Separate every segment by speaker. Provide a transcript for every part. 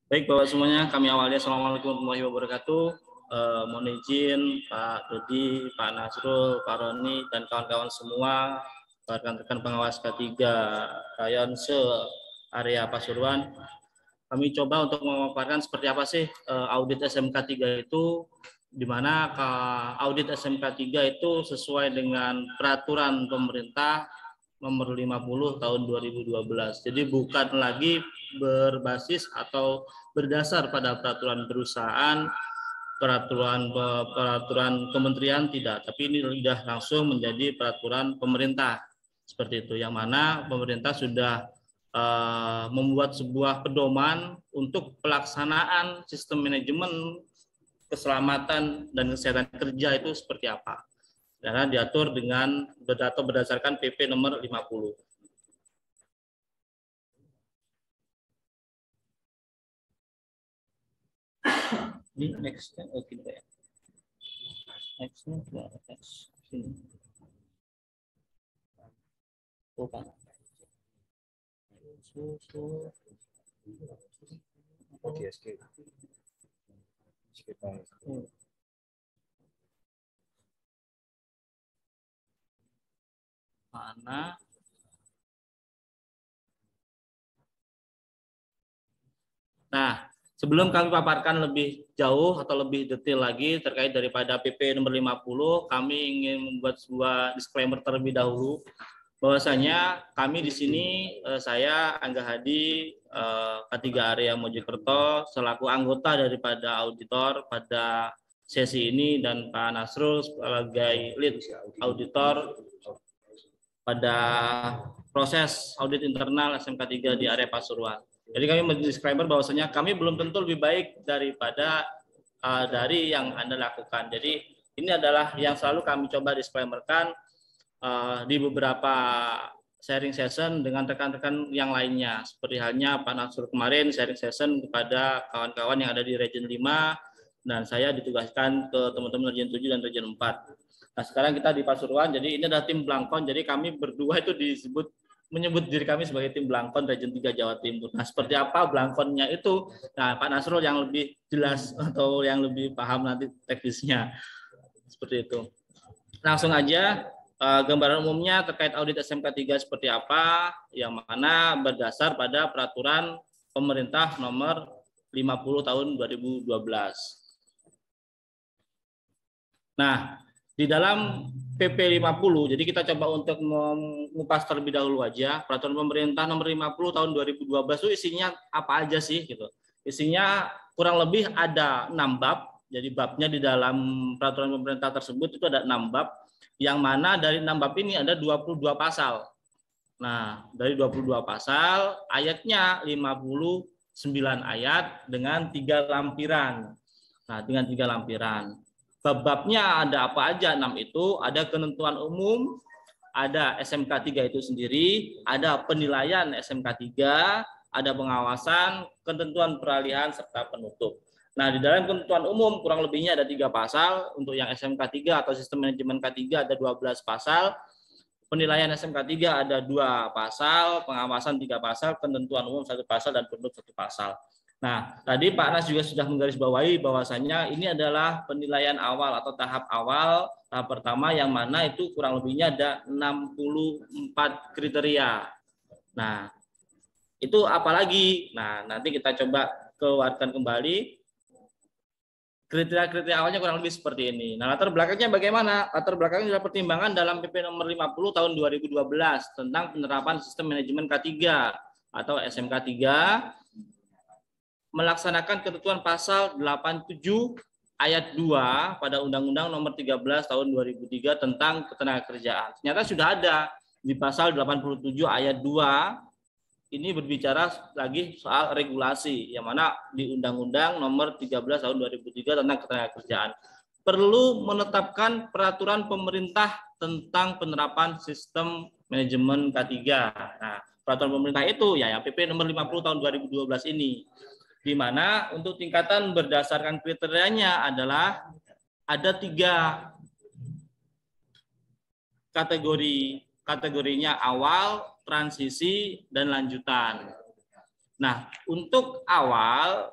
Speaker 1: Baik Bapak semuanya, kami awali. Assalamualaikum warahmatullahi wabarakatuh. Mohon izin Pak Dodi, Pak Nasrul, Pak Roni, dan kawan-kawan semua, rekan-rekan pengawas K3 Rayon Se area Pasuruan. Kami coba untuk memaparkan seperti apa sih audit SMK 3 itu, di mana audit SMK 3 itu sesuai dengan peraturan pemerintah nomor 50 tahun 2012. Jadi bukan lagi berbasis atau berdasar pada peraturan perusahaan, peraturan kementerian tidak, tapi ini sudah langsung menjadi peraturan pemerintah seperti itu, yang mana pemerintah sudah membuat sebuah pedoman untuk pelaksanaan sistem manajemen keselamatan dan kesehatan kerja itu seperti apa, karena diatur dengan atau berdasarkan PP nomor 50. Di next-nya oke ya. Next-nya next sini. Bukan.
Speaker 2: Oke, skip.
Speaker 1: Mana? Nah, sebelum kami paparkan lebih jauh atau lebih detail lagi terkait daripada PP nomor 50, kami ingin membuat sebuah disclaimer terlebih dahulu bahwasanya kami di sini, saya Angga Hadi, K3 area Mojokerto selaku anggota daripada auditor pada sesi ini, dan Pak Nasrul sebagai lead auditor pada proses audit internal SMK 3 di area Pasuruan. Jadi kami mendisclaimer bahwasanya kami belum tentu lebih baik daripada dari yang Anda lakukan. Jadi ini adalah yang selalu kami coba disclaimerkan di beberapa sharing session dengan rekan-rekan yang lainnya. Seperti halnya Pak Nasrul kemarin sharing session kepada kawan-kawan yang ada di Region 5, dan saya ditugaskan ke teman-teman Region 7 dan Region 4. Nah, sekarang kita di Pasuruan, jadi ini adalah tim Blangkon, jadi kami berdua itu menyebut diri kami sebagai tim Blangkon Region 3 Jawa Timur. Nah, seperti apa Blangkonnya itu? Nah, Pak Nasrul yang lebih jelas atau yang lebih paham nanti teknisnya. Seperti itu. Langsung aja, gambaran umumnya terkait audit SMK 3 seperti apa, yang mana berdasar pada peraturan pemerintah nomor 50 tahun 2012. Nah, di dalam PP 50, jadi kita coba untuk mengupas terlebih dahulu aja, peraturan pemerintah nomor 50 tahun 2012 itu isinya apa aja sih gitu. Isinya kurang lebih ada 6 bab, jadi babnya di dalam peraturan pemerintah tersebut itu ada 6 bab, yang mana dari 6 bab ini ada 22 pasal. Nah, dari 22 pasal, ayatnya 59 ayat dengan 3 lampiran. Nah, dengan 3 lampiran. Bab-babnya ada apa aja? 6 itu ada ketentuan umum, ada SMK 3 itu sendiri, ada penilaian SMK 3, ada pengawasan, ketentuan peralihan, serta penutup. Nah, di dalam ketentuan umum kurang lebihnya ada 3 pasal, untuk yang SMK 3 atau sistem manajemen K3 ada 12 pasal, penilaian SMK 3 ada 2 pasal, pengawasan 3 pasal, ketentuan umum 1 pasal, dan penutup 1 pasal. Nah, tadi Pak Nas juga sudah menggarisbawahi bahwasannya ini adalah penilaian awal atau tahap awal, tahap pertama, yang mana itu kurang lebihnya ada 64 kriteria. Nah, itu apalagi? Nah, nanti kita coba keluarkan kembali. Kriteria-kriteria awalnya kurang lebih seperti ini. Nah, latar belakangnya bagaimana? Latar belakangnya adalah pertimbangan dalam PP nomor 50 tahun 2012 tentang penerapan sistem manajemen K3 atau SMK 3, melaksanakan ketentuan pasal 87 ayat 2 pada Undang-Undang nomor 13 tahun 2003 tentang ketenagakerjaan. Ternyata sudah ada di pasal 87 ayat 2, ini berbicara lagi soal regulasi, yang mana di Undang-Undang nomor 13 tahun 2003 tentang ketenagakerjaan. Perlu menetapkan peraturan pemerintah tentang penerapan sistem manajemen K3. Nah, peraturan pemerintah itu ya PP nomor 50 tahun 2012 ini, di mana untuk tingkatan berdasarkan kriterianya adalah ada 3 kategori. Kategorinya awal, transisi, dan lanjutan. Nah, untuk awal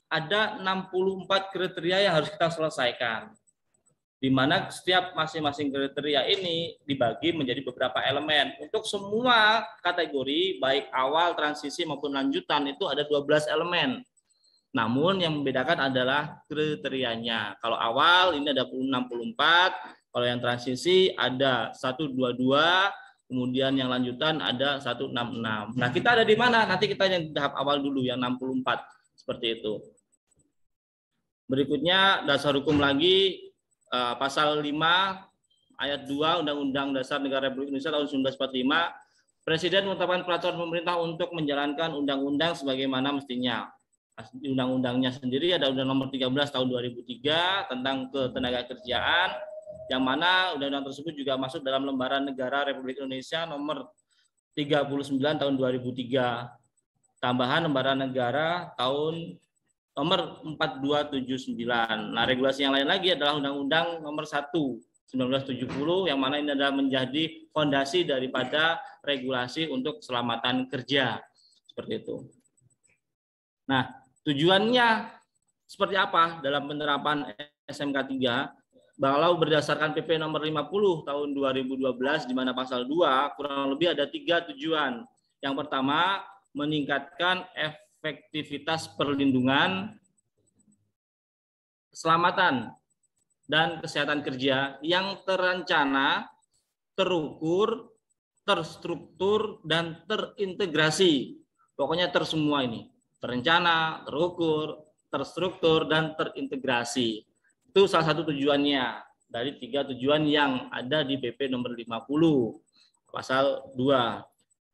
Speaker 1: ada 64 kriteria yang harus kita selesaikan. Di mana setiap masing-masing kriteria ini dibagi menjadi beberapa elemen. Untuk semua kategori, baik awal, transisi, maupun lanjutan, itu ada 12 elemen. Namun yang membedakan adalah kriterianya. Kalau awal ini ada 64, kalau yang transisi ada 122, kemudian yang lanjutan ada 166. Nah, kita ada di mana? Nanti kita yang tahap awal dulu, yang 64. Seperti itu. Berikutnya, dasar hukum lagi, pasal 5 ayat 2 Undang-Undang Dasar Negara Republik Indonesia tahun 1945, Presiden menetapkan peraturan pemerintah untuk menjalankan undang-undang sebagaimana mestinya. Di undang-undangnya sendiri ada Undang Nomor 13 tahun 2003 tentang ketenagakerjaan, yang mana undang-undang tersebut juga masuk dalam Lembaran Negara Republik Indonesia Nomor 39 tahun 2003. Tambahan Lembaran Negara tahun Nomor 4279. Nah, regulasi yang lain lagi adalah Undang-Undang Nomor 1 1970, yang mana ini adalah menjadi fondasi daripada regulasi untuk keselamatan kerja. Seperti itu. Nah, tujuannya seperti apa dalam penerapan SMK 3? Kalau berdasarkan PP Nomor 50 tahun 2012, di mana pasal 2 kurang lebih ada 3 tujuan. Yang pertama, meningkatkan efektivitas perlindungan, keselamatan, dan kesehatan kerja yang terencana, terukur, terstruktur, dan terintegrasi. Pokoknya tersemua ini. Terencana, terukur, terstruktur, dan terintegrasi. Itu salah satu tujuannya dari 3 tujuan yang ada di PP Nomor 50 pasal 2.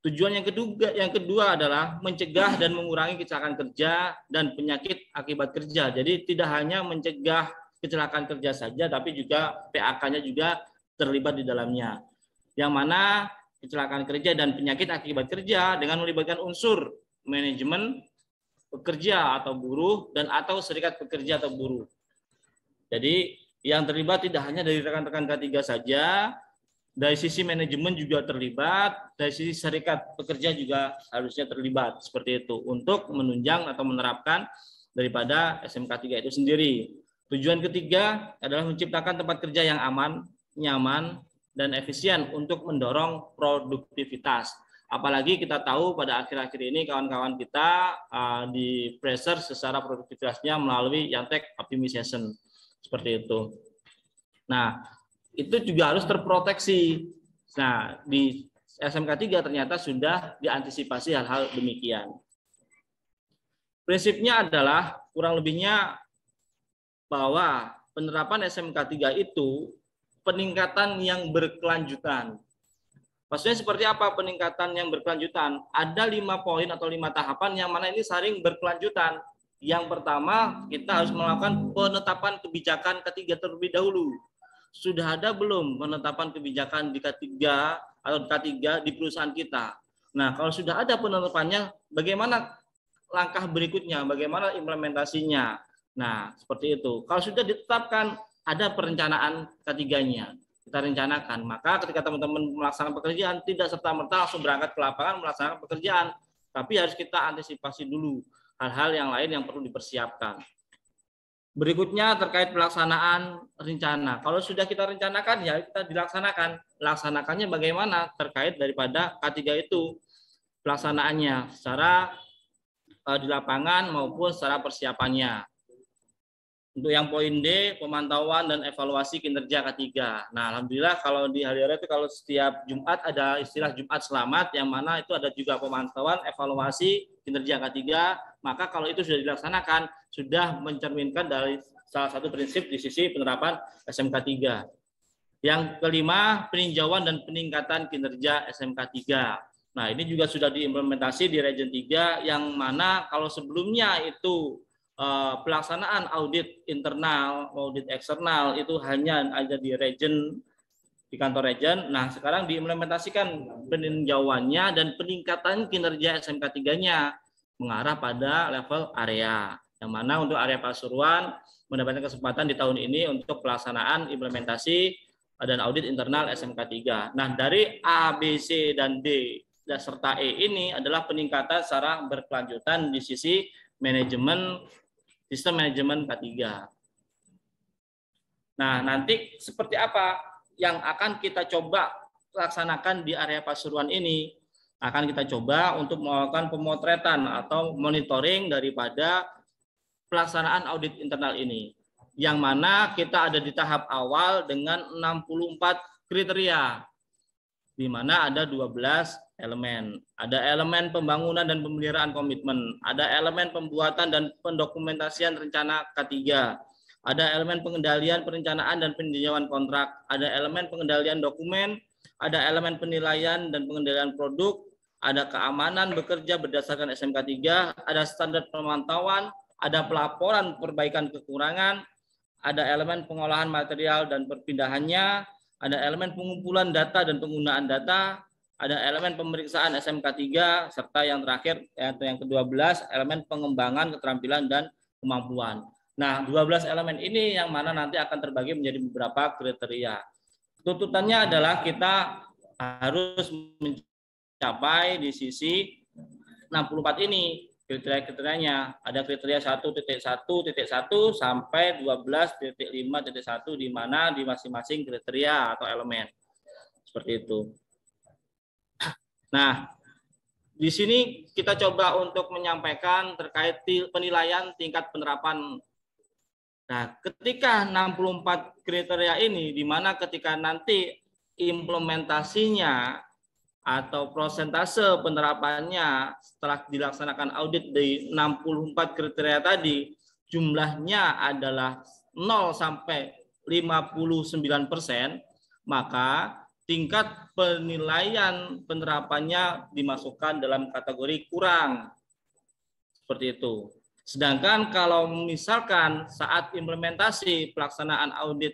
Speaker 1: Tujuan yang kedua adalah mencegah dan mengurangi kecelakaan kerja dan penyakit akibat kerja. Jadi tidak hanya mencegah kecelakaan kerja saja, tapi juga PAK-nya juga terlibat di dalamnya. Yang mana kecelakaan kerja dan penyakit akibat kerja dengan melibatkan unsur manajemen pekerja atau buruh dan atau serikat pekerja atau buruh. Jadi yang terlibat tidak hanya dari rekan-rekan K3 saja, dari sisi manajemen juga terlibat, dari sisi serikat pekerja juga harusnya terlibat, seperti itu, untuk menunjang atau menerapkan daripada SMK 3 itu sendiri. Tujuan ketiga adalah menciptakan tempat kerja yang aman, nyaman, dan efisien untuk mendorong produktivitas. Apalagi kita tahu pada akhir-akhir ini kawan-kawan kita di pressure secara produktivitasnya melalui Yantek optimization, seperti itu. Nah, itu juga harus terproteksi. Nah, di SMK 3 ternyata sudah diantisipasi hal-hal demikian. Prinsipnya adalah kurang lebihnya bahwa penerapan SMK 3 itu peningkatan yang berkelanjutan. Maksudnya seperti apa peningkatan yang berkelanjutan? Ada 5 poin atau 5 tahapan yang mana ini saling berkelanjutan. Yang pertama, kita harus melakukan penetapan kebijakan K3 terlebih dahulu. Sudah ada belum penetapan kebijakan di K3 atau K3 di perusahaan kita? Nah, kalau sudah ada penetapannya, bagaimana langkah berikutnya? Bagaimana implementasinya? Nah, seperti itu. Kalau sudah ditetapkan, ada perencanaan K3-nya. Kita rencanakan. Maka ketika teman-teman melaksanakan pekerjaan, tidak serta-merta langsung berangkat ke lapangan melaksanakan pekerjaan. Tapi harus kita antisipasi dulu hal-hal yang lain yang perlu dipersiapkan. Berikutnya terkait pelaksanaan rencana. Kalau sudah kita rencanakan, ya kita dilaksanakan. Laksanakannya bagaimana terkait daripada K3 itu. Pelaksanaannya secara di lapangan maupun secara persiapannya. Untuk yang poin D, pemantauan dan evaluasi kinerja K3. Nah, alhamdulillah kalau di hari-hari itu kalau setiap Jumat ada istilah Jumat Selamat, yang mana itu ada juga pemantauan, evaluasi kinerja K3. Maka kalau itu sudah dilaksanakan, sudah mencerminkan dari salah satu prinsip di sisi penerapan SMK 3. Yang kelima, peninjauan dan peningkatan kinerja SMK 3. Nah, ini juga sudah diimplementasi di Region 3, yang mana kalau sebelumnya itu pelaksanaan audit internal, audit eksternal itu hanya ada di region, di kantor region. Nah, sekarang diimplementasikan peninjauannya dan peningkatan kinerja SMK 3-nya mengarah pada level area. Yang mana untuk area Pasuruan mendapatkan kesempatan di tahun ini untuk pelaksanaan implementasi dan audit internal SMK 3. Nah, dari A, B, C, dan D serta E ini adalah peningkatan secara berkelanjutan di sisi manajemen, di sistem manajemen K3. Nah, nanti seperti apa yang akan kita coba laksanakan di area Pasuruan ini? Akan kita coba untuk melakukan pemotretan atau monitoring daripada pelaksanaan audit internal ini. Yang mana kita ada di tahap awal dengan 64 kriteria, di mana ada 12 elemen. Ada elemen pembangunan dan pemeliharaan komitmen, ada elemen pembuatan dan pendokumentasian rencana K3, ada elemen pengendalian perencanaan dan peninjauan kontrak, ada elemen pengendalian dokumen, ada elemen penilaian dan pengendalian produk, ada keamanan bekerja berdasarkan SMK 3, ada standar pemantauan, ada pelaporan perbaikan kekurangan, ada elemen pengolahan material dan perpindahannya, ada elemen pengumpulan data dan penggunaan data, ada elemen pemeriksaan SMK 3, serta yang terakhir atau yang ke-12, elemen pengembangan keterampilan dan kemampuan. Nah, 12 elemen ini yang mana nanti akan terbagi menjadi beberapa kriteria. Tuntutannya adalah kita harus mencapai di sisi 64 ini kriteria-kriterianya. Ada kriteria 1.1.1 sampai 12.5.1 di mana di masing-masing kriteria atau elemen. Seperti itu. Nah, di sini kita coba untuk menyampaikan terkait penilaian tingkat penerapan. Nah, ketika 64 kriteria ini, di mana ketika nanti implementasinya atau prosentase penerapannya setelah dilaksanakan audit di 64 kriteria tadi, jumlahnya adalah 0 sampai 59%, maka tingkat penilaian penerapannya dimasukkan dalam kategori kurang. Seperti itu. Sedangkan kalau misalkan saat implementasi pelaksanaan audit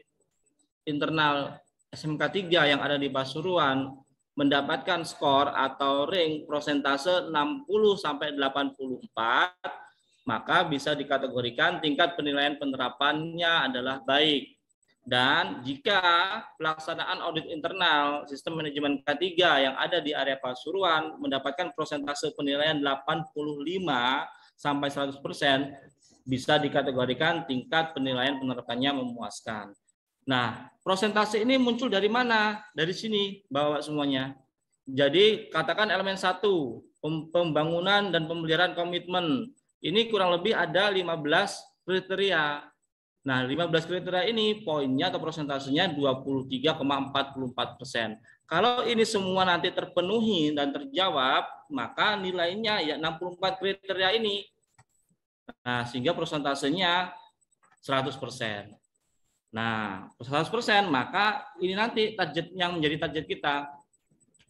Speaker 1: internal SMK 3 yang ada di Pasuruan mendapatkan skor atau ring prosentase 60 sampai 84, maka bisa dikategorikan tingkat penilaian penerapannya adalah baik. Dan jika pelaksanaan audit internal sistem manajemen K3 yang ada di area Pasuruan mendapatkan prosentase penilaian 85 sampai 100%, bisa dikategorikan tingkat penilaian penerapannya memuaskan. Nah, prosentase ini muncul dari mana? Dari sini, Bapak semuanya. Jadi, katakan elemen 1, pembangunan dan pemeliharaan komitmen. Ini kurang lebih ada 15 kriteria. Nah, 15 kriteria ini poinnya atau prosentasenya 23,44%. Kalau ini semua nanti terpenuhi dan terjawab, maka nilainya ya 64 kriteria ini. Nah, sehingga prosentasenya 100%. Nah, 100%, maka ini nanti target yang menjadi target kita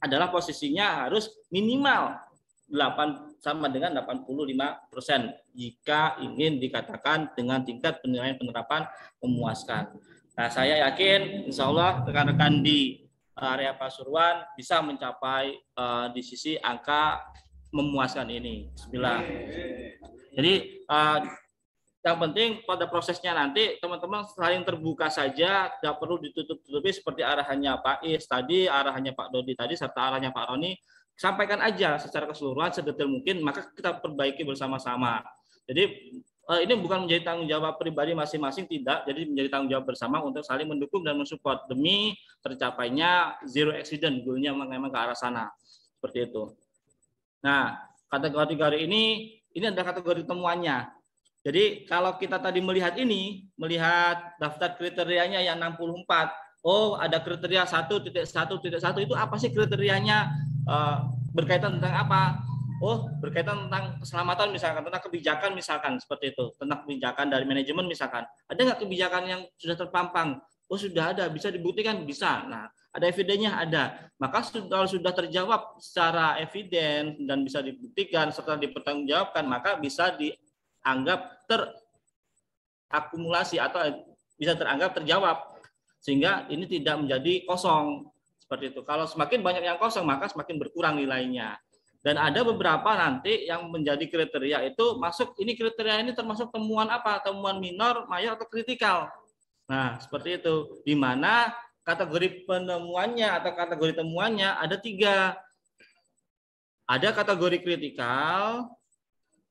Speaker 1: adalah posisinya harus minimal 8 sama dengan 85% jika ingin dikatakan dengan tingkat penilaian penerapan memuaskan. Nah, saya yakin insya Allah rekan-rekan di area Pasuruan bisa mencapai di sisi angka memuaskan ini. Bismillah. Jadi yang penting pada prosesnya nanti teman-teman saling terbuka saja, tidak perlu ditutup-tutupi seperti arahannya Pak Is tadi, arahannya Pak Dodi tadi, serta arahannya Pak Roni. Sampaikan aja secara keseluruhan sedetail mungkin, maka kita perbaiki bersama-sama. Jadi ini bukan menjadi tanggung jawab pribadi masing-masing, tidak. Jadi menjadi tanggung jawab bersama untuk saling mendukung dan mensupport demi tercapainya zero accident, goalnya memang ke arah sana. Seperti itu. Nah, kategori ini adalah kategori temuannya. Jadi kalau kita tadi melihat daftar kriterianya yang 64, oh ada kriteria 1.1.1 itu apa sih kriterianya, berkaitan tentang apa? Oh berkaitan tentang keselamatan misalkan, tentang kebijakan misalkan, seperti itu, tentang kebijakan dari manajemen misalkan. Ada nggak kebijakan yang sudah terpampang? Oh sudah ada, bisa dibuktikan? Bisa. Nah ada evidennya? Ada. Maka kalau sudah terjawab secara eviden dan bisa dibuktikan serta dipertanggungjawabkan, maka bisa dianggap terakumulasi atau bisa teranggap terjawab, sehingga ini tidak menjadi kosong seperti itu. Kalau semakin banyak yang kosong maka semakin berkurang nilainya. Dan ada beberapa nanti yang menjadi kriteria itu masuk, ini kriteria ini termasuk temuan apa? Temuan minor, mayor atau kritikal. Nah seperti itu, di mana kategori penemuannya atau kategori temuannya ada 3. Ada kategori kritikal,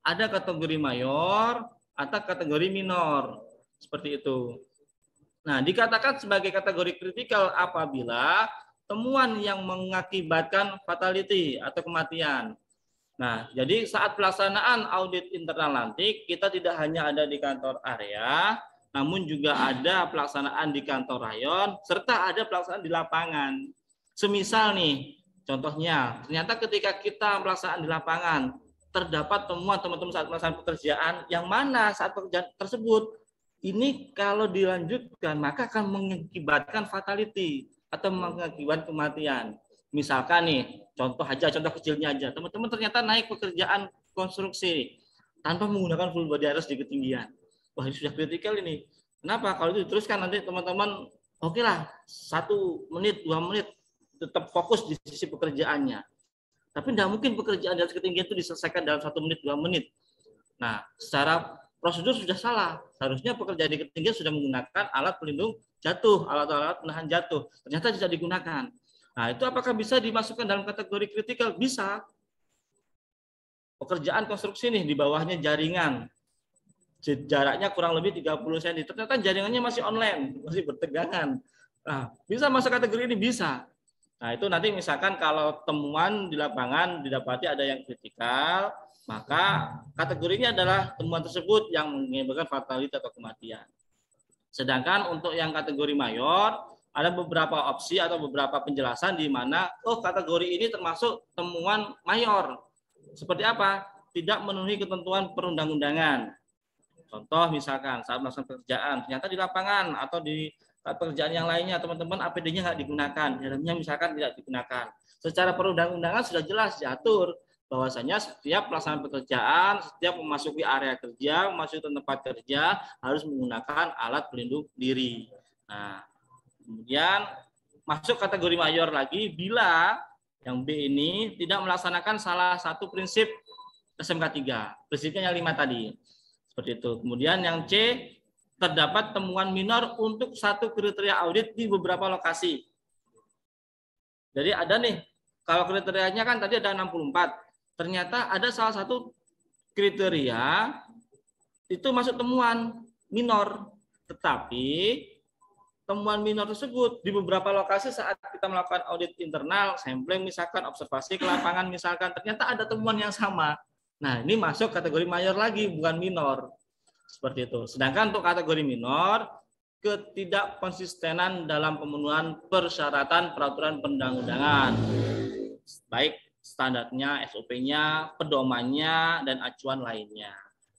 Speaker 1: ada kategori mayor, atau kategori minor. Seperti itu. Nah, dikatakan sebagai kategori kritikal apabila temuan yang mengakibatkan fatality atau kematian. Nah, jadi saat pelaksanaan audit internal nanti, kita tidak hanya ada di kantor area, namun juga ada pelaksanaan di kantor rayon, serta ada pelaksanaan di lapangan. Semisal nih, contohnya, ternyata ketika kita pelaksanaan di lapangan, terdapat temuan teman-teman saat melaksanakan pekerjaan, yang mana saat pekerjaan tersebut, ini kalau dilanjutkan, maka akan mengakibatkan fatality atau mengakibatkan kematian. Misalkan nih, contoh kecilnya aja. Teman-teman ternyata naik pekerjaan konstruksi tanpa menggunakan full body arrest di ketinggian. Wah, ini sudah kritikal ini. Kenapa? Kalau itu diteruskan nanti teman-teman, oke lah, 1 menit, 2 menit, tetap fokus di sisi pekerjaannya. Tapi tidak mungkin pekerjaan di atas ketinggian itu diselesaikan dalam 1 menit, 2 menit. Nah, secara prosedur sudah salah. Seharusnya pekerjaan di ketinggian sudah menggunakan alat pelindung jatuh, alat-alat penahan jatuh. Ternyata tidak digunakan. Nah, itu apakah bisa dimasukkan dalam kategori kritikal? Bisa. Pekerjaan konstruksi nih, di bawahnya jaringan. Jaraknya kurang lebih 30 cm. Ternyata jaringannya masih online, masih bertegangan. Nah, bisa masuk kategori ini? Bisa. Nah, itu nanti misalkan kalau temuan di lapangan didapati ada yang kritikal, maka kategorinya adalah temuan tersebut yang menyebabkan fatality atau kematian. Sedangkan untuk yang kategori mayor, ada beberapa opsi atau beberapa penjelasan di mana kategori ini termasuk temuan mayor. Seperti apa? Tidak memenuhi ketentuan perundang-undangan. Contoh misalkan saat melaksanakan pekerjaan, ternyata di lapangan atau di pekerjaan yang lainnya teman-teman APD-nya nggak digunakan, helmnya misalkan tidak digunakan. Secara perundang-undangan sudah jelas diatur bahwasanya setiap pelaksanaan pekerjaan, setiap memasuki area kerja, memasuki tempat kerja harus menggunakan alat pelindung diri. Nah, kemudian masuk kategori mayor lagi bila yang B ini tidak melaksanakan salah satu prinsip SMK 3. Prinsipnya yang 5 tadi. Seperti itu. Kemudian yang C, terdapat temuan minor untuk satu kriteria audit di beberapa lokasi. Jadi ada nih, kalau kriterianya kan tadi ada 64. Ternyata ada salah satu kriteria itu masuk temuan minor. Tetapi temuan minor tersebut di beberapa lokasi saat kita melakukan audit internal, sampling misalkan, observasi ke lapangan misalkan, ternyata ada temuan yang sama. Nah, ini masuk kategori mayor lagi, bukan minor. Seperti itu. Sedangkan untuk kategori minor, ketidakkonsistenan dalam pemenuhan persyaratan peraturan perundang-undangan. Baik standarnya, SOP-nya, pedomannya, dan acuan lainnya.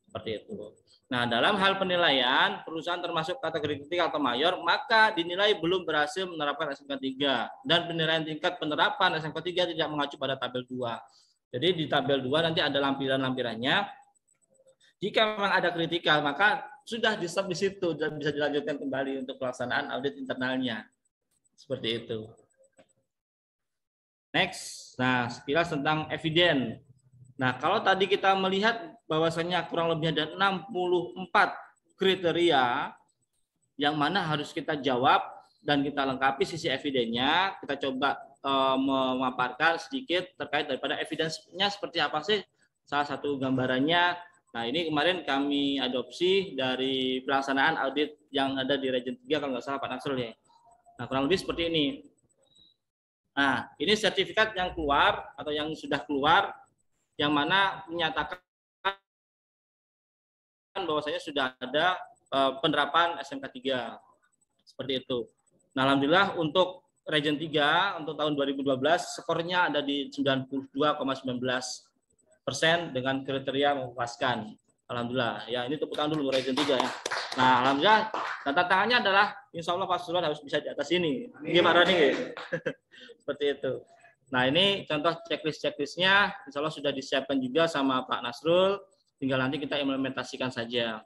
Speaker 1: Seperti itu. Nah, dalam hal penilaian, perusahaan termasuk kategori kritikal atau mayor, maka dinilai belum berhasil menerapkan SMK 3. Dan penilaian tingkat penerapan SMK 3 tidak mengacu pada tabel 2. Jadi di tabel 2 nanti ada lampiran-lampirannya. Jika memang ada kritikal, maka sudah di-stop di situ dan bisa dilanjutkan kembali untuk pelaksanaan audit internalnya. Seperti itu. Next, nah sekilas tentang eviden. Nah, kalau tadi kita melihat bahwasanya kurang lebih ada 64 kriteria yang mana harus kita jawab dan kita lengkapi sisi evidennya, kita coba memaparkan sedikit terkait daripada evidence-nya seperti apa sih. Salah satu gambarannya, nah ini kemarin kami adopsi dari pelaksanaan audit yang ada di Region 3 kalau nggak salah Pak Nasrul ya. Nah, kurang lebih seperti ini. Nah, ini sertifikat yang keluar atau yang sudah keluar yang mana menyatakan bahwasanya sudah ada penerapan SMK 3. Seperti itu. Nah, alhamdulillah untuk Region 3 untuk tahun 2012 skornya ada di 92,19% dengan kriteria memuaskan. Alhamdulillah. Ya, ini tepuk tangan dulu Region 3 ya. Nah, alhamdulillah. Nah, tantangannya adalah insya Allah Pak Sultan harus bisa di atas ini. Gimana nih? Seperti itu. Nah, ini contoh checklist-checklistnya. Insya Allah sudah disiapkan juga sama Pak Nasrul. Tinggal nanti kita implementasikan saja.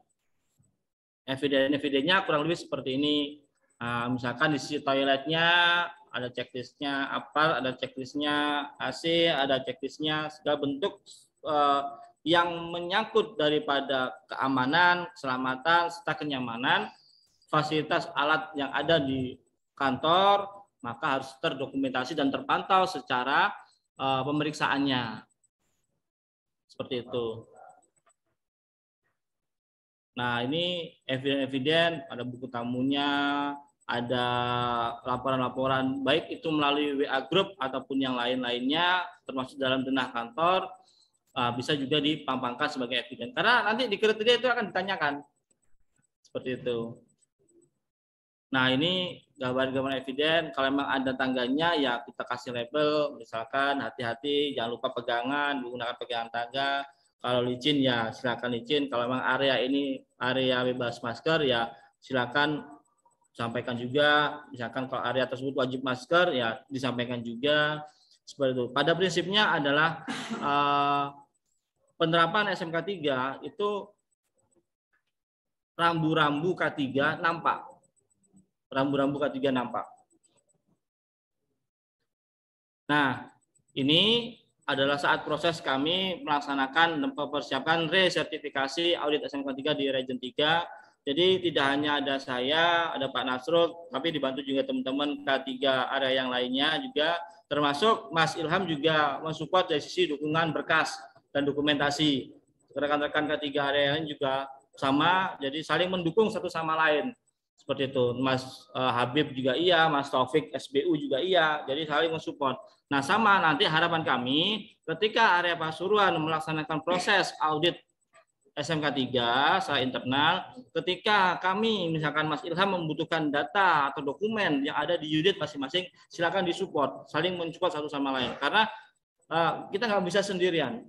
Speaker 1: Eviden-evidennya kurang lebih seperti ini. Nah, misalkan di sisi toiletnya ada checklistnya apa, ada checklistnya AC, ada checklistnya segala bentuk yang menyangkut daripada keamanan, keselamatan, serta kenyamanan fasilitas alat yang ada di kantor, maka harus terdokumentasi dan terpantau secara pemeriksaannya. Seperti itu. Nah, ini eviden-eviden, ada buku tamunya, ada laporan-laporan, baik itu melalui WA Group ataupun yang lain-lainnya, termasuk dalam denah kantor, bisa juga dipampangkan sebagai eviden. Karena nanti di kriteria itu akan ditanyakan. Seperti itu. Nah, ini gambar-gambar eviden. Kalau memang ada tangganya, ya kita kasih label. Misalkan hati-hati, jangan lupa pegangan, menggunakan pegangan tangga. Kalau licin, ya silakan licin. Kalau memang area ini area bebas masker, ya silakan sampaikan juga. Misalkan kalau area tersebut wajib masker, ya disampaikan juga. Seperti itu. Pada prinsipnya adalah penerapan SMK 3 itu rambu-rambu K3 nampak. Rambu-rambu K3 nampak. Nah, ini adalah saat proses kami melaksanakan dan mempersiapkan resertifikasi audit SMK 3 di Region 3. Jadi tidak hanya ada saya, ada Pak Nasrul, tapi dibantu juga teman-teman K3 area yang lainnya juga, termasuk Mas Ilham juga mensupport dari sisi dukungan berkas dan dokumentasi. Rekan-rekan K3 area lain juga sama, jadi saling mendukung satu sama lain. Seperti itu, Mas Habib juga iya, Mas Taufik SBU juga iya, jadi saling mensupport. Nah, sama nanti harapan kami ketika area Pasuruan melaksanakan proses audit SMK 3 secara internal, ketika kami misalkan Mas Ilham membutuhkan data atau dokumen yang ada di unit masing-masing, silakan disupport, saling mensupport satu sama lain. Karena kita nggak bisa sendirian.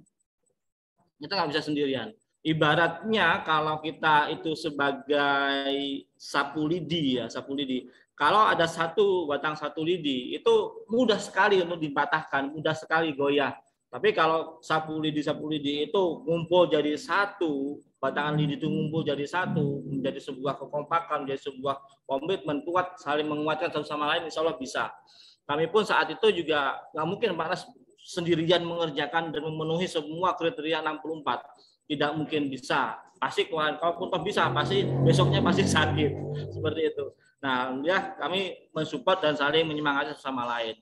Speaker 1: Kita nggak bisa sendirian. Ibaratnya kalau kita itu sebagai sapu lidi ya, sapu lidi. Kalau ada satu batang satu lidi itu mudah sekali untuk dipatahkan, mudah sekali goyah. Tapi kalau sapu lidi itu ngumpul jadi satu, batangan lidi itu ngumpul jadi satu, menjadi sebuah kekompakan, menjadi sebuah komitmen kuat, saling menguatkan satu sama lain, insya Allah bisa. Kami pun saat itu juga nggak mungkin Pak Nas sendirian mengerjakan dan memenuhi semua kriteria 64. Tidak mungkin bisa. Pasti kalaupun bisa, pasti besoknya pasti sakit. Seperti itu. Nah, ya kami mensupport dan saling menyemangati sama lain.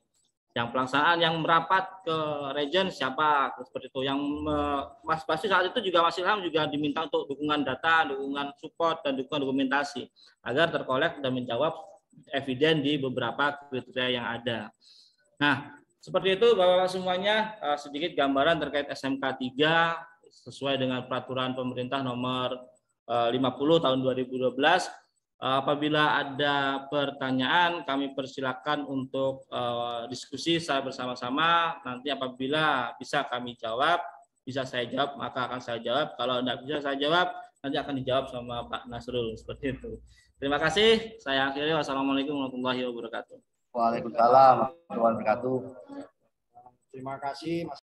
Speaker 1: Yang pelaksanaan yang merapat ke region siapa seperti itu. Yang Mas pasti saat itu juga Mas Ilham juga diminta untuk dukungan data, dukungan support dan dukungan dokumentasi agar terkolek dan menjawab eviden di beberapa kriteria yang ada. Nah, seperti itu Bapak-Bapak semuanya, sedikit gambaran terkait SMK 3 sesuai dengan peraturan pemerintah nomor 50 tahun 2012. Apabila ada pertanyaan, kami persilakan untuk diskusi secara bersama-sama. Nanti apabila bisa kami jawab, bisa saya jawab, maka akan saya jawab. Kalau tidak bisa saya jawab, nanti akan dijawab sama Pak Nasrul. Seperti itu. Terima kasih. Saya akhiri. Wassalamualaikum warahmatullahi wabarakatuh.
Speaker 2: Waalaikumsalam warahmatullahi wabarakatuh.
Speaker 3: Terima kasih Mas.